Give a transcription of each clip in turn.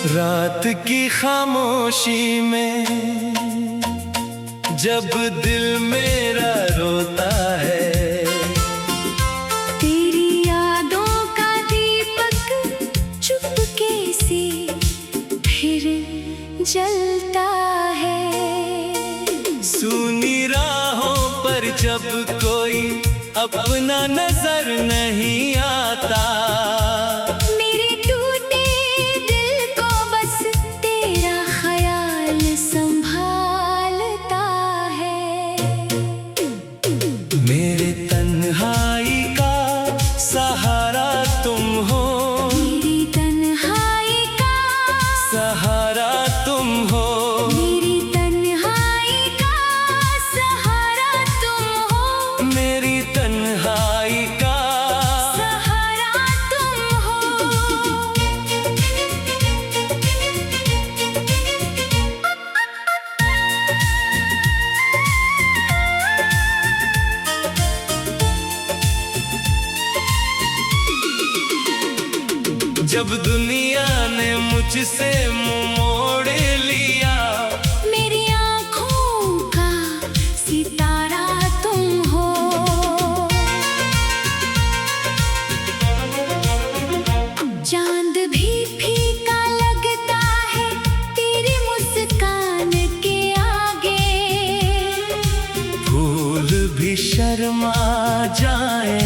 रात की खामोशी में जब दिल मेरा रोता है, तेरी यादों का दीपक चुपके से फिर जलता है। सूनी राहों पर जब कोई अपना नजर नहीं आता, मेरे तन्हाई का सहारा तुम हो, मेरी तन्हाई का सहारा तुम हो, मेरी तन्हाई का सहारा तुम हो, मेरी तन्हाई का सहारा तुम हो। जब दुनिया ने मुझसे मुंह मोड़ लिया, मेरी आँखों का सितारा तुम हो। चांद भी फीका लगता है तेरी मुस्कान के आगे, फूल भी शर्मा जाए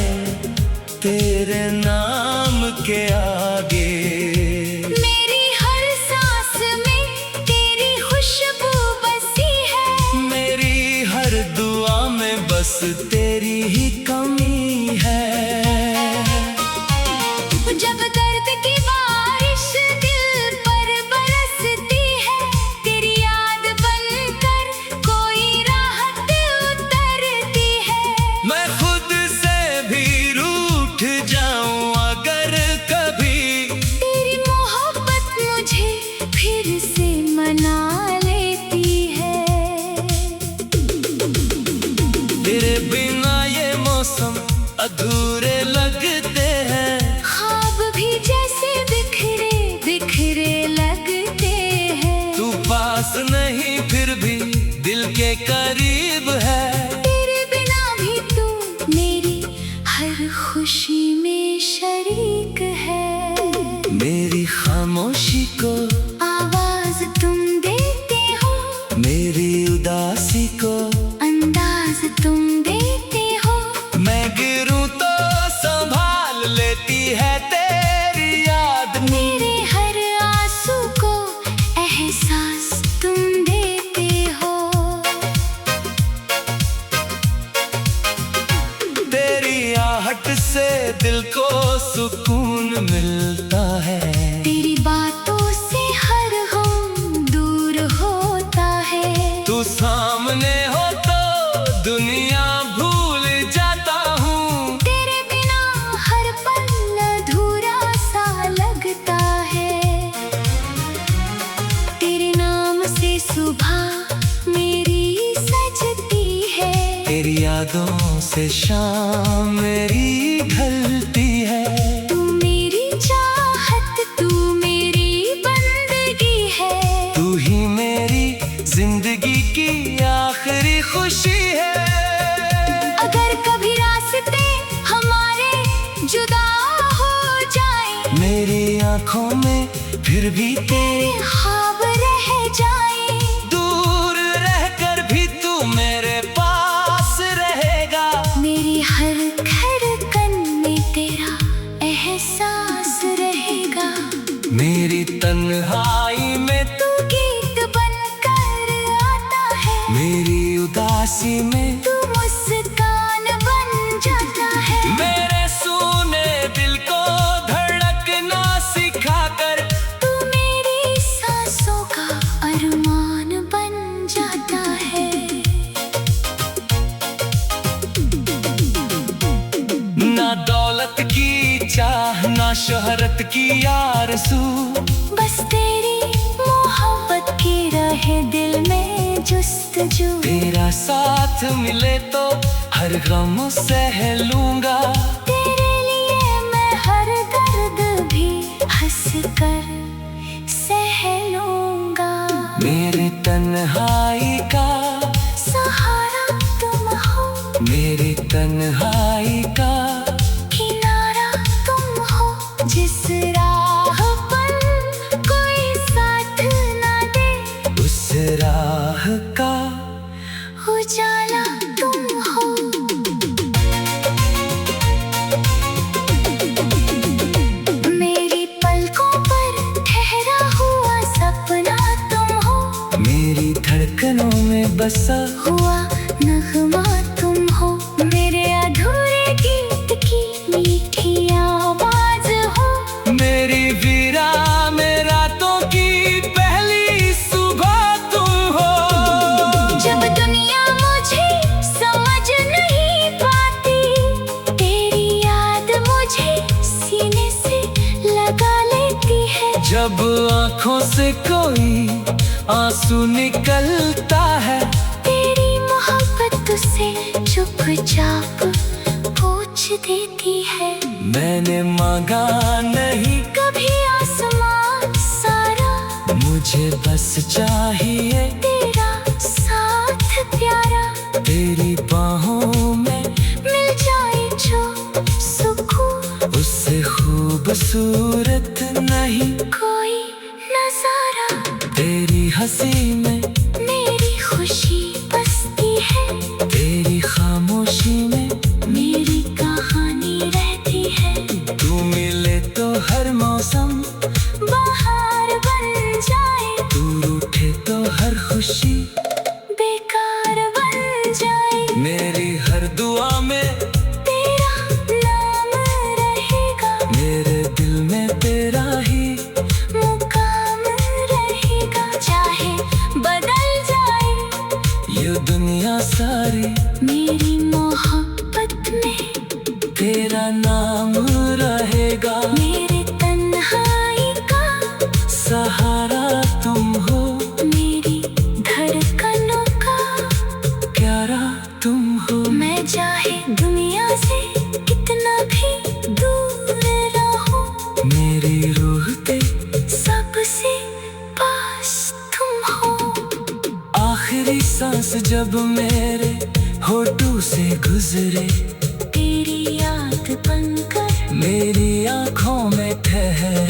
तेरे नाम के आगे। मेरी हर सांस में तेरी खुशबू बसी है, मेरी हर दुआ में बस तेरी ही कमी है। जब दर्द की बारिश दिल पर बरसती है, तेरी याद बनकर कोई राहत उतरती है। मैं खुद से भी रूठ जाऊं अगर कभी, तेरी मोहब्बत मुझे फिर से मना लेती है। तेरे बिना ये मौसम अधूरे लगते हैं, ख्वाब भी जैसे बिखरे बिखरे लगते हैं। तू पास नहीं फिर भी दिल के करीब है। तेरे बिना भी तू मेरी हर खुशी में शरीक है। मेरी खामोशी को आवाज तुम देते हो, मेरी उदासी को अंदाज तुम देते हो। मैं गिरूं तो संभाल लेती है तेरी याद। मेरे हर आंसू को एहसास तुम देते हो। तेरी आहट से दिल को सुकून मिलता है, तेरी बातों से हर गम दूर होता है। तू सामने हो तो दुनिया भूल जाता हूँ। तेरे बिना हर पल अधूरा सा लगता है। तेरे नाम से सुबह मेरी सजती है, तेरी यादों से शाम मेरी ढलती है। तू मेरी चाहत, तू मेरी बंदगी है। तू ही मेरी जिंदगी की आखिरी खुशी है। अगर कभी रास्ते हमारे जुदा हो जाए, मेरी आंखों में फिर भी तेरे ख्वाब रह जाए। दूर रहकर भी तू मेरे पास रहेगा। मेरी हर धड़कन में तेरा एहसास रहेगा। मेरी तन्हाई में तू गीत बनकर आता है, मेरी उदासी में तू मुस्कान बन जाता है। मेरे सूने दिल को धड़कना सिखाकर तू मेरी सांसों का अरमान बन जाता है। ना दौलत की चाह ना शोहरत की आरज़ू, बस तेरी मोहब्बत की रहे दिल में जुस्तजू। तेरा साथ मिले तो हर गम सह लूंगा। तेरे लिए मैं हर दर्द भी हंस कर सह तन्हाई का सहारा तुम हो, मेरी तन्हाई का किनारा तुम हो। जिस राह पर कोई साथ ना दे, उस राह का उजाला तुम हो। मेरी पलकों पर ठहरा हुआ सपना तुम हो, मेरी धड़कनों में बसा हुआ नगमा तुम हो। मेरे अधूरे गीत की मीठी आवाज हो, मेरी वीरा में रातों की पहली सुबह तुम हो। जब दुनिया मुझे समझ नहीं पाती, तेरी याद मुझे सीने से लगा लेती है। जब आँखों से कोई आंसू निकलता है, तेरी मोहब्बत तुझसे चुपचाप पूछ देती है। मैंने मांगा नहीं कभी आसमान सारा, मुझे बस चाहिए तेरा साथ प्यारा। तेरी बाहों में मिल जाए जो सुकून, उससे खूबसूरत नहीं कोई नजारा। तेरी हंसी में मेरी खुशी बसती है, तेरी खामोशी में मेरी कहानी रहती है। तू मिले तो हर मौसम बाहर बन जाए, तू रूठे तो हर खुशी बेकार बन जाए। मेरी हर दुआ में तेरा नाम रहेगा, मेरे दिल में तेरा ही मुकाम रहेगा। चाहे बदल जाए ये दुनिया सारी, मेरी मोहब्बत में तेरा नाम रहेगा। मेरे तन्हाई का सहारा तुम हो, मेरी धड़कनों का प्यारा तुम हो। मैं चाहे दुनिया से कितना भी दूर रहूं, मेरी रूह पे सबसे पास तुम हो। आखिरी सांस जब मेरे होठों से गुजरे, तेरी याद बनकर मेरी आँखों में ठहरे।